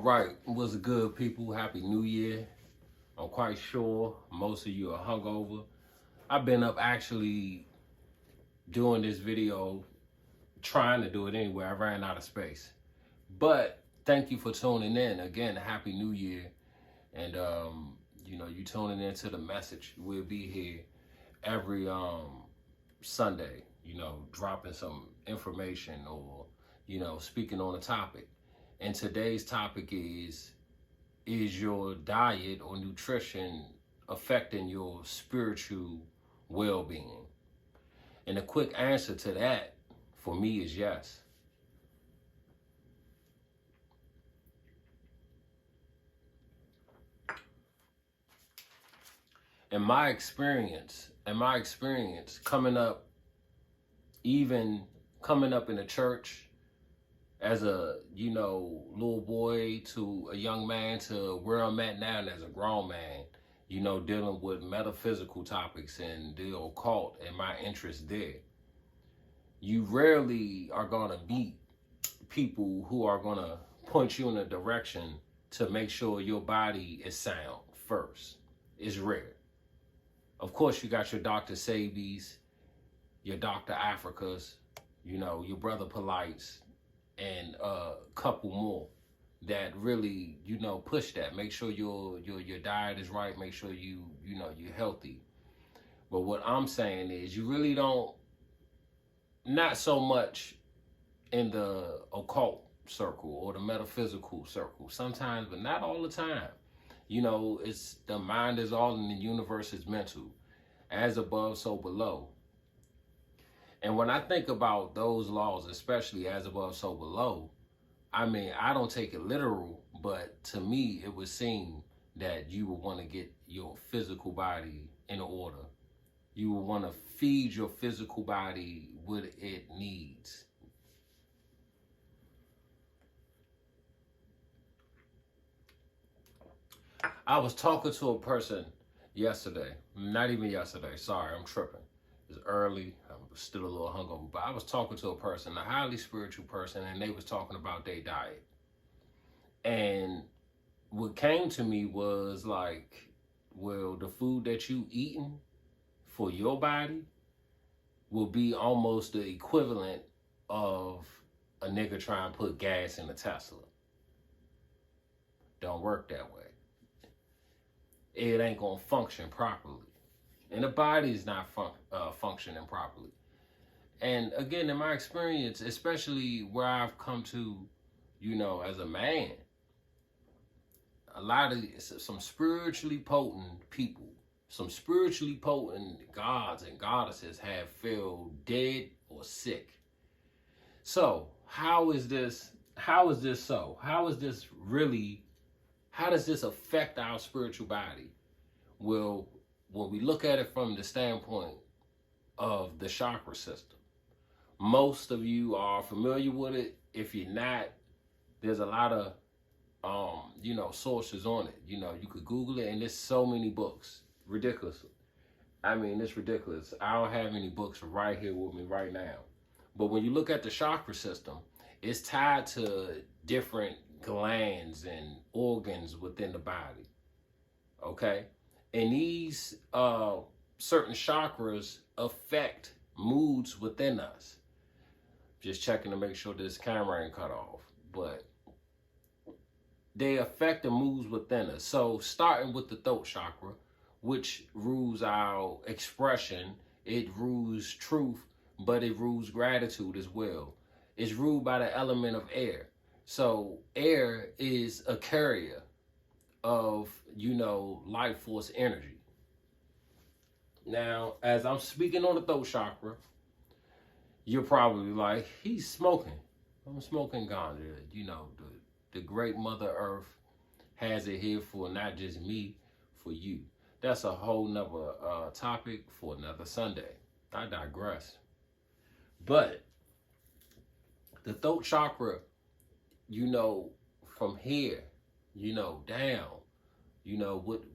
right, what's good, people? Happy New Year. I'm quite sure most of you are hungover. I've been up actually doing this video, trying to do it anyway. I ran out of space. But thank you for tuning in. Again, Happy New Year. And, you tuning into the message. We'll be here every Sunday, dropping some information or, speaking on a topic. And today's topic is your diet or nutrition affecting your spiritual well-being? And the quick answer to that for me is yes. In my experience, coming up in the church as a, little boy to a young man to where I'm at now and as a grown man, dealing with metaphysical topics and the occult and my interest there. You rarely are going to meet people who are going to point you in a direction to make sure your body is sound first. It's rare. Of course, you got your Dr. Sabis, your Dr. Africas, your Brother Polites, and a couple more that really, push that. Make sure your diet is right. Make sure you're healthy. But what I'm saying is you really don't, not so much in the occult circle or the metaphysical circle. Sometimes, but not all the time. It's the mind is all and the universe is mental. As above, so below. And when I think about those laws, especially as above, so below, I don't take it literal, but to me, it would seem that you would want to get your physical body in order. You would want to feed your physical body what it needs. I was talking to a person yesterday, not even yesterday, sorry, I'm tripping. It's early, I'm still a little hungover, but I was talking to a person, a highly spiritual person, and they was talking about their diet. And what came to me was like, well, the food that you eating for your body will be almost the equivalent of a nigga trying to put gas in a Tesla. Don't work that way. It ain't gonna function properly. And the body's not functioning properly. And again, in my experience, especially where I've come to, as a man, a lot of some spiritually potent people, some spiritually potent gods and goddesses have fell dead or sick. So how is this so? How does this affect our spiritual body? Well, when we look at it from the standpoint of the chakra system, most of you are familiar with it. If you're not, there's a lot of, sources on it. You could Google it, and there's so many books. Ridiculous. It's ridiculous. I don't have any books right here with me right now. But when you look at the chakra system, it's tied to different glands and organs within the body. Okay? And these certain chakras affect moods within us. Just checking to make sure this camera ain't cut off. But they affect the moods within us. So starting with the throat chakra, which rules our expression, it rules truth, but it rules gratitude as well. It's ruled by the element of air. So air is a carrier of, life force energy. Now, as I'm speaking on the throat chakra, you're probably like, he's smoking. I'm smoking ganja. The great Mother Earth has it here for not just me, for you. That's a whole nother topic for another Sunday. I digress. But the throat chakra, from here, down,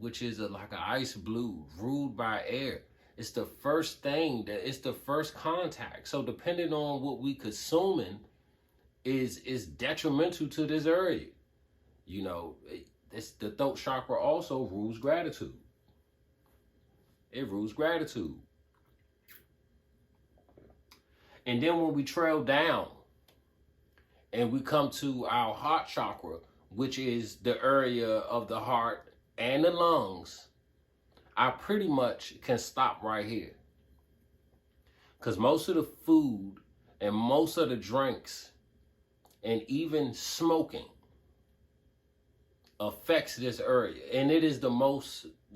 which is like an ice blue, ruled by air. It's the first thing it's the first contact. So depending on what we consuming is detrimental to this area. You know, the throat chakra also rules gratitude. It rules gratitude. And then when we trail down and we come to our heart chakra, which is the area of the heart and the lungs, I pretty much can stop right here. Because most of the food and most of the drinks and even smoking affects this area. And it is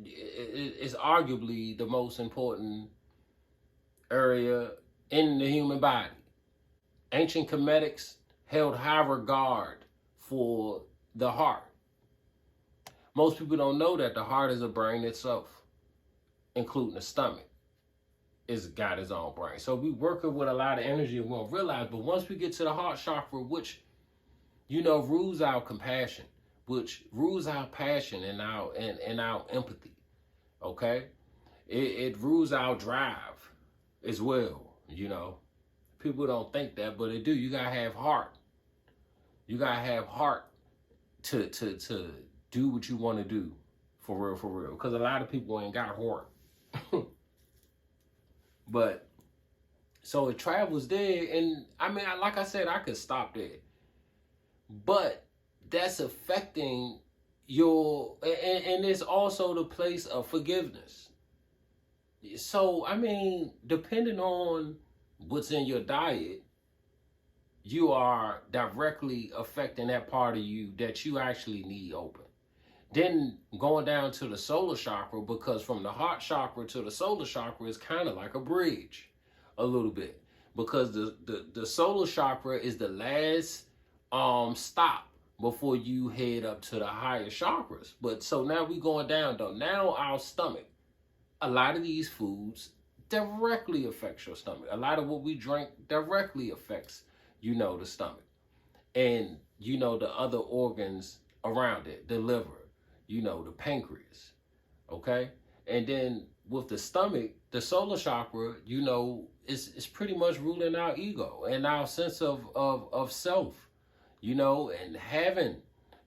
it's arguably the most important area in the human body. Ancient Kemetics held high regard for the heart. Most people don't know that the heart is a brain itself, including the stomach. It's got its own brain. So we working with a lot of energy and we don't realize, but once we get to the heart chakra, which, you know, rules our compassion, which rules our passion and our empathy, okay? It rules our drive as well, you know. People don't think that, but it do. You gotta have heart. You gotta have heart to do what you want to do, for real. Because a lot of people ain't got heart. But so it travels there, and I mean, like I said, I could stop there, but that's affecting your, and it's also the place of forgiveness. So I mean, depending on what's in your diet, you are directly affecting that part of you that you actually need open. Then going down to the solar chakra, because from the heart chakra to the solar chakra is kind of like a bridge a little bit, because the solar chakra is the last stop before you head up to the higher chakras. But so now we going down though. Now our stomach, a lot of these foods directly affects your stomach. A lot of what we drink directly affects, you know, the stomach, and you know, the other organs around it, the liver, you know, the pancreas, okay? And then with the stomach, the solar chakra, you know, is pretty much ruling our ego and our sense of self, you know, and having,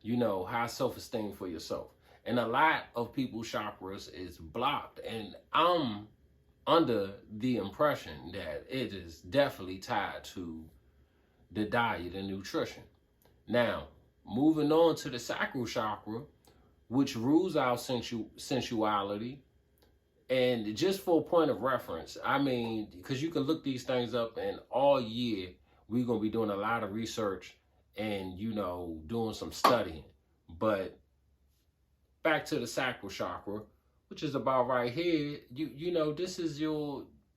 you know, high self-esteem for yourself. And a lot of people's chakras is blocked. And I'm under the impression that it is definitely tied to the diet and nutrition. Now, moving on to the sacral chakra, which rules our sensuality. And just for a point of reference, I mean, because you can look these things up, and all year we're going to be doing a lot of research and, you know, doing some studying. But back to the sacral chakra, which is about right here, you know, this is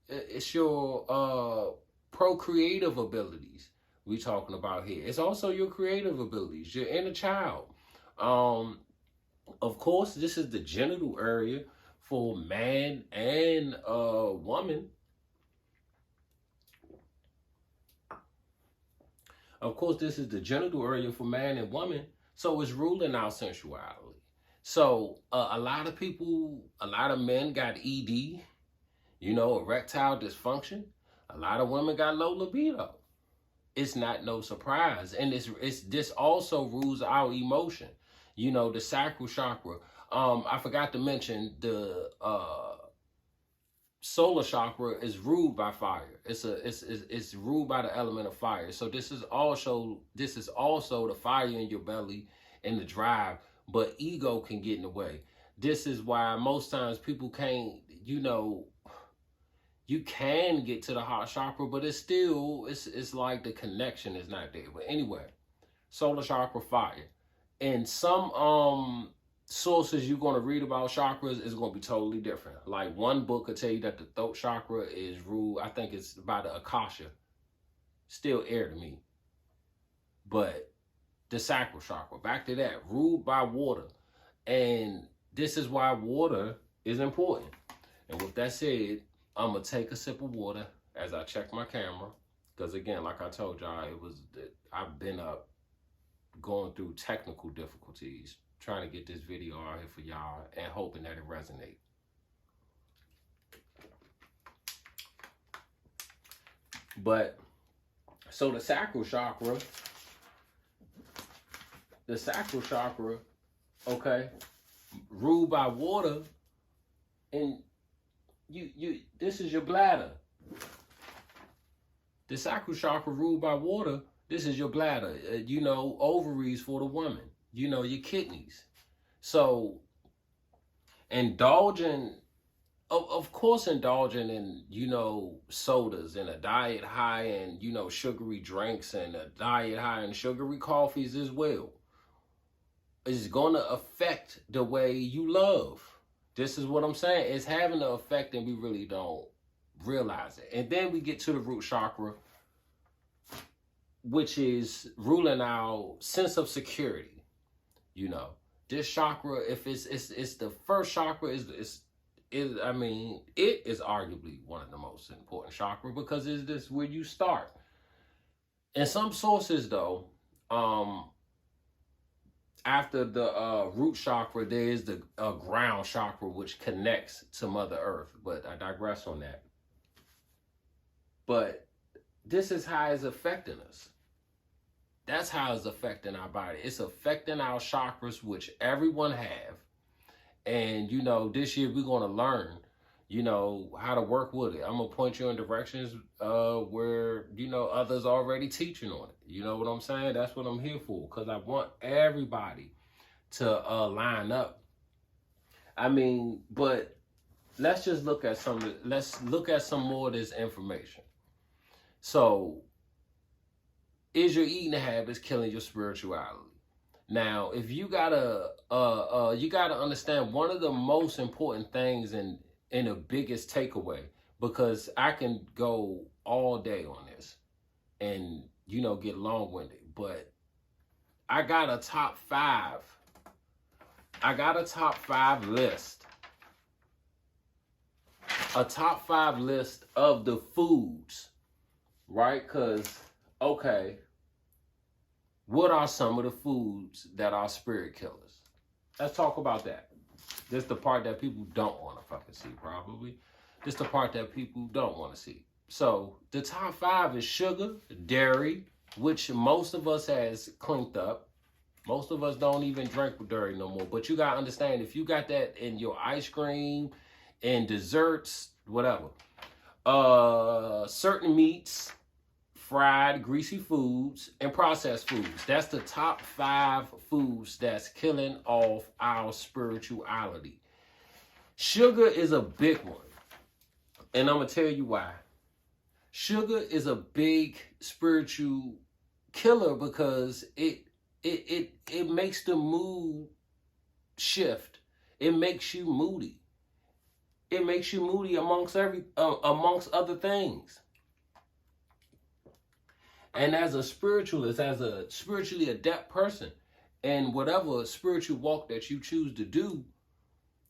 it's your procreative abilities we talking about here. It's also your creative abilities, your inner child. Of course, this is the genital area for man and woman. Of course, this is the genital area for man and woman. So it's ruling our sensuality. So a lot of people, a lot of men got ED, you know, erectile dysfunction. A lot of women got low libido. It's not no surprise. And this also rules our emotion. You know, the sacral chakra. I forgot to mention the solar chakra is ruled by fire. It's ruled by the element of fire. So this is also the fire in your belly and the drive, but ego can get in the way. This is why most times people can't, you know, you can get to the heart chakra, but it's like the connection is not there. But anyway, solar chakra, fire. And some sources you're going to read about chakras is going to be totally different. Like one book will tell you that the throat chakra is ruled, I think it's by the Akasha. Still air to me. But the sacral chakra, back to that, ruled by water. And this is why water is important. And with that said, I'm going to take a sip of water as I check my camera. Because again, like I told y'all, I've been up going through technical difficulties, trying to get this video out here for y'all and hoping that it resonates. But, so the sacral chakra the sacral chakra, okay, ruled by water, and you this is your bladder. The sacral chakra ruled by water, this is your bladder. Ovaries for the woman. Your kidneys. So indulging, of course, indulging in, sodas and a diet high in, sugary drinks and a diet high in sugary coffees as well is going to affect the way you love. This is what I'm saying. It's having an effect and we really don't realize it. And then we get to the root chakra, which is ruling our sense of security. This chakra, if it's the first chakra, it is arguably one of the most important chakra because it's this where you start. In some sources, though, after the root chakra, there is the ground chakra, which connects to Mother Earth. But I digress on that. But this is how it's affecting us. That's how it's affecting our body. It's affecting our chakras, which everyone have. And, this year we're going to learn, how to work with it. I'm going to point you in directions where, others are already teaching on it. You know what I'm saying? That's what I'm here for, because I want everybody to line up. But let's just look at some more of this information. So, is your eating habits killing your spirituality? Now, if you gotta understand one of the most important things and the biggest takeaway, because I can go all day on this and get long-winded, but I got a top five list. A top five list of the foods, right? Because, okay, what are some of the foods that are spirit killers? Let's talk about that. This is the part that people don't want to fucking see, probably. This is the part that people don't want to see. So, the top five is sugar, dairy, which most of us has clinked up. Most of us don't even drink dairy no more. But you got to understand, if you got that in your ice cream and desserts, whatever, certain meats, fried, greasy foods, and processed foods. That's the top 5 foods that's killing off our spirituality. Sugar is a big one. And I'm going to tell you why. Sugar is a big spiritual killer because it makes the mood shift. It makes you moody. It makes you moody amongst other things. And as a spiritualist, as a spiritually adept person, and whatever spiritual walk that you choose to do,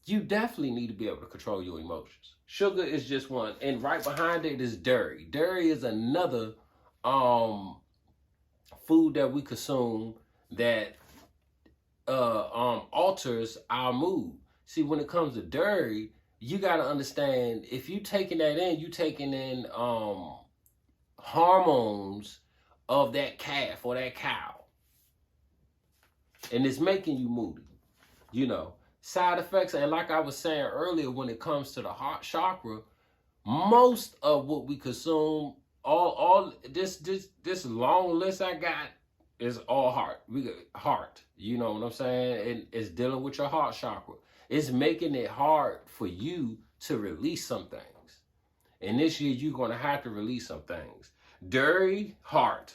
you definitely need to be able to control your emotions. Sugar is just one. And right behind it is dairy. Dairy is another food that we consume that alters our mood. See, when it comes to dairy, you got to understand, if you taking that in, you taking in hormones of that calf or that cow. And it's making you moody. Side effects, and like I was saying earlier, when it comes to the heart chakra, most of what we consume, all this long list I got is all heart. We got heart. You know what I'm saying? And it's dealing with your heart chakra. It's making it hard for you to release some things. And this year, you're going to have to release some things. Dairy, heart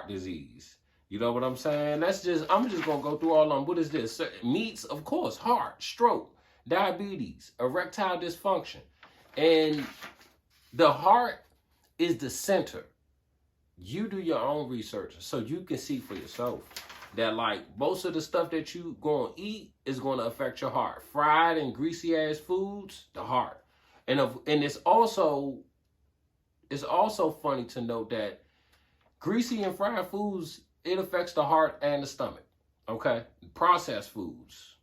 disease. You know what I'm saying? I'm just going to go through all of them. What is this? Meats, of course, heart, stroke, diabetes, erectile dysfunction. And the heart is the center. You do your own research so you can see for yourself that, like, most of the stuff that you going to eat is going to affect your heart. Fried and greasy ass foods, the heart. And it's also funny to note that greasy and fried foods, it affects the heart and the stomach. Okay? Processed foods.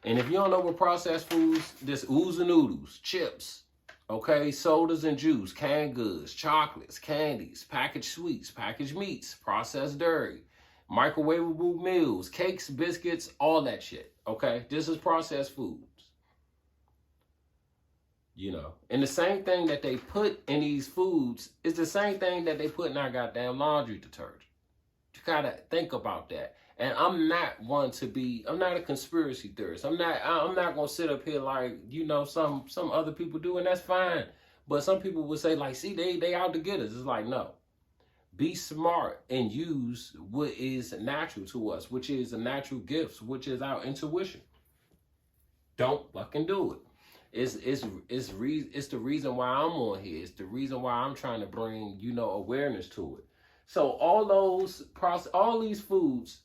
And if you don't know what processed foods, this ooze and noodles, chips, okay, sodas and juice, canned goods, chocolates, candies, packaged sweets, packaged meats, processed dairy, microwavable meals, cakes, biscuits, all that shit. Okay, this is processed foods. You know, and the same thing that they put in these foods is the same thing that they put in our goddamn laundry detergent. You gotta think about that. And I'm not I'm not a conspiracy theorist. I'm not gonna sit up here like, you know, some other people do, and that's fine. But some people would say, like, see, they out to get us. It's like, no. Be smart and use what is natural to us, which is a natural gift, which is our intuition. Don't fucking do it. It's the reason why I'm on here. It's the reason why I'm trying to bring, you know, awareness to it. So all these foods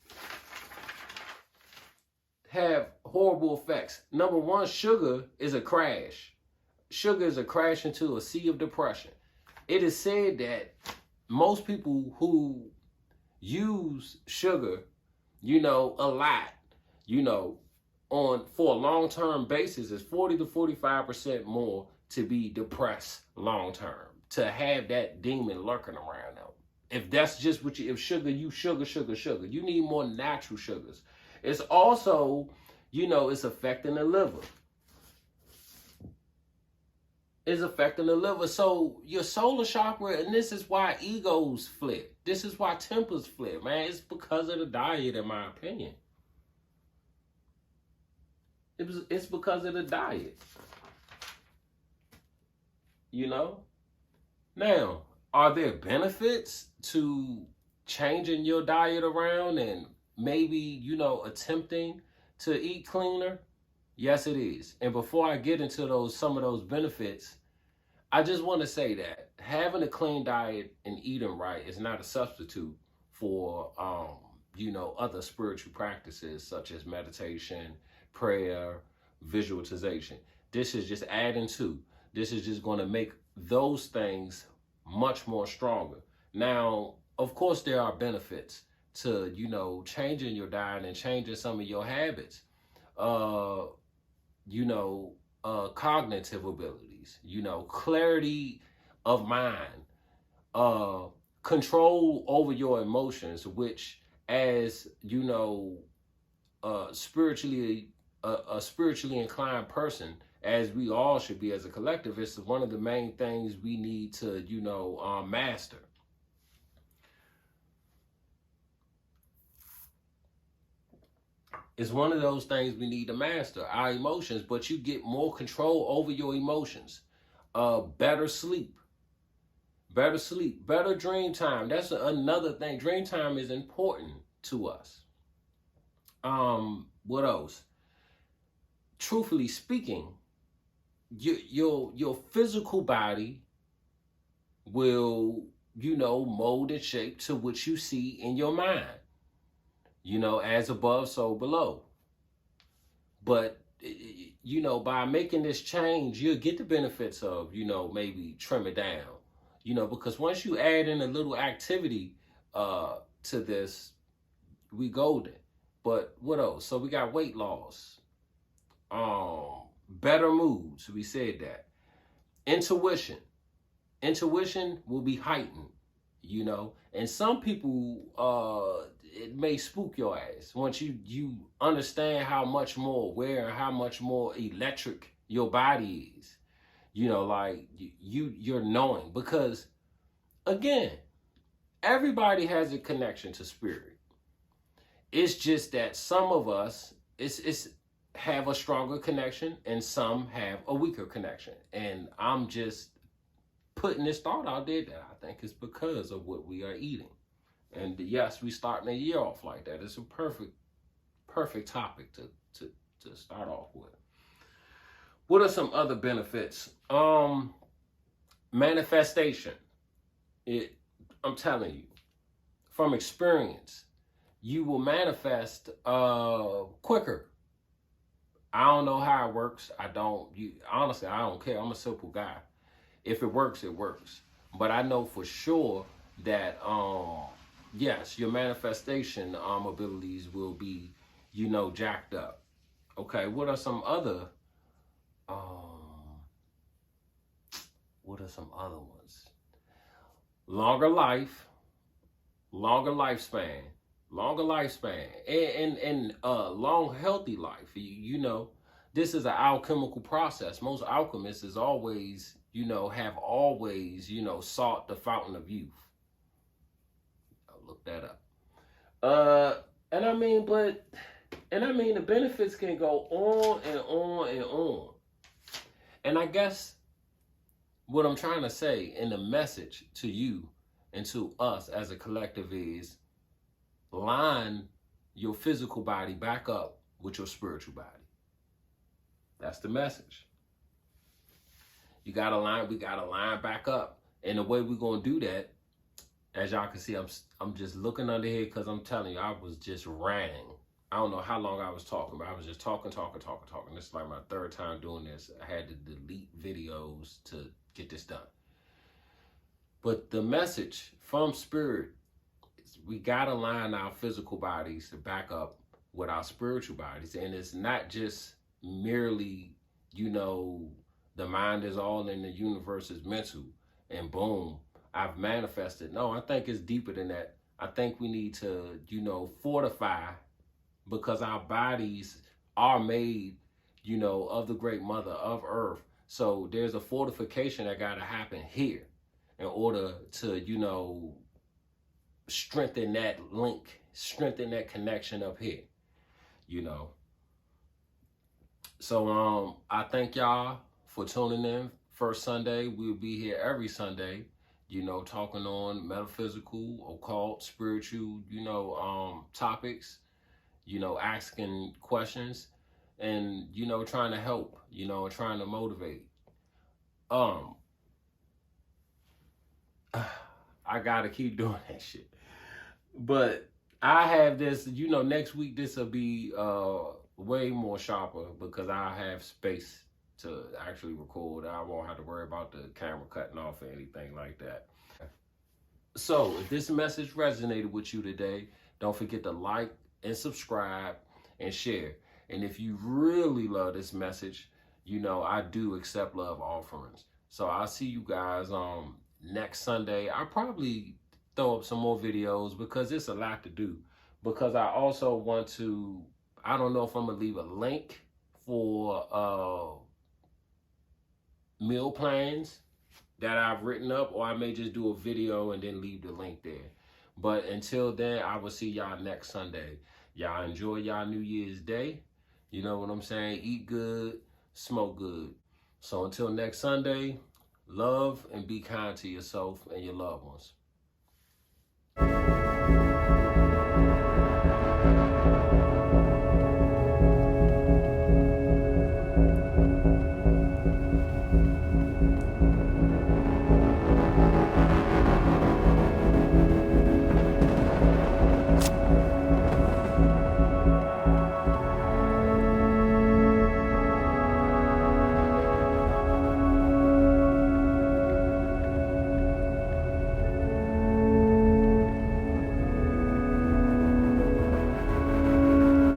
have horrible effects. Number one, sugar is a crash. Sugar is a crash into a sea of depression. It is said that most people who use sugar, you know, a lot, you know, for a long-term basis is 40 to 45% more to be depressed long-term, to have that demon lurking around them. If that's just what if sugar, you need more natural sugars. It's also, you know, it's affecting the liver. It's affecting the liver. So your solar chakra, and this is why egos flip. This is why tempers flip, man. It's because of the diet, in my opinion. It's because of the diet. You know? Now, are there benefits to changing your diet around and maybe, you know, attempting to eat cleaner? Yes, it is. And before I get into some of those benefits, I just want to say that having a clean diet and eating right is not a substitute for, you know, other spiritual practices such as meditation, prayer, visualization. This is just adding to. This is just going to make those things much more stronger. Now, of course, there are benefits to, you know, changing your diet and changing some of your habits. You know, cognitive abilities, you know, clarity of mind, control over your emotions, which, as you know, a spiritually inclined person, as we all should be as a collective, is one of the main things we need to, you know, master. It's one of those things we need to master, our emotions, but you get more control over your emotions. Better sleep, better dream time. That's another thing. Dream time is important to us. What else? Truthfully speaking, your physical body will, you know, mold and shape to what you see in your mind. You know, as above, so below. But, you know, by making this change, you'll get the benefits of, you know, maybe trim it down. You know, because once you add in a little activity to this, we golden. But what else? So we got weight loss. Better moods. We said that. Intuition. Intuition will be heightened, you know. And some people, it may spook your ass once you understand how much more aware and how much more electric your body is. You know, like you're knowing, because again, everybody has a connection to spirit. It's just that some of us it's have a stronger connection and some have a weaker connection. And I'm just putting this thought out there that I think is because of what we are eating. And yes, we starting the year off like that. It's a perfect topic to start off with. What are some other benefits? Manifestation. I'm telling you, from experience, you will manifest quicker. I don't know how it works. Honestly, I don't care. I'm a simple guy. If it works, it works. But I know for sure that yes, your manifestation abilities will be, you know, jacked up. Okay, what are some other ones? Longer life, longer lifespan, longer lifespan, and long, healthy life. You know, this is an alchemical process. Most alchemists is always, you know, have always, you know, sought the fountain of youth. I'll look that up. And I mean, the benefits can go on and on and on. And I guess what I'm trying to say in the message to you and to us as a collective is line your physical body back up with your spiritual body. That's the message. We gotta line back up. And the way we're gonna do that, as y'all can see, I'm just looking under here because I'm telling you, I was just ranting. I don't know how long I was talking, but I was just talking. This is like my third time doing this. I had to delete videos to get this done. But the message from Spirit is we gotta line our physical bodies to back up with our spiritual bodies. And it's not just merely, you know, the mind is all in the universe is mental and boom, I've manifested. No, I think it's deeper than that. I think we need to, you know, fortify, because our bodies are made, you know, of the great mother of earth. So there's a fortification that got to happen here in order to, you know, strengthen that link, strengthen that connection up here, you know. So I thank y'all for tuning in. First Sunday, we'll be here every Sunday, you know, talking on metaphysical, occult, spiritual, you know, topics, you know, asking questions and, you know, trying to help, you know, trying to motivate. I gotta keep doing that shit. But I have this, you know, next week this will be way more sharper because I have space to actually record. I won't have to worry about the camera cutting off or anything like that. So if this message resonated with you today, don't forget to like and subscribe and share. And if you really love this message, you know, I do accept love offerings. So I'll see you guys next Sunday. I'll probably throw up some more videos because it's a lot to do. Because I also want to, I don't know if I'm going to leave a link for meal plans that I've written up, or I may just do a video and then leave the link there. But until then, I will see y'all next Sunday. Y'all enjoy y'all New Year's Day. You know what I'm saying? Eat good, smoke good. So until next Sunday, love and be kind to yourself and your loved ones.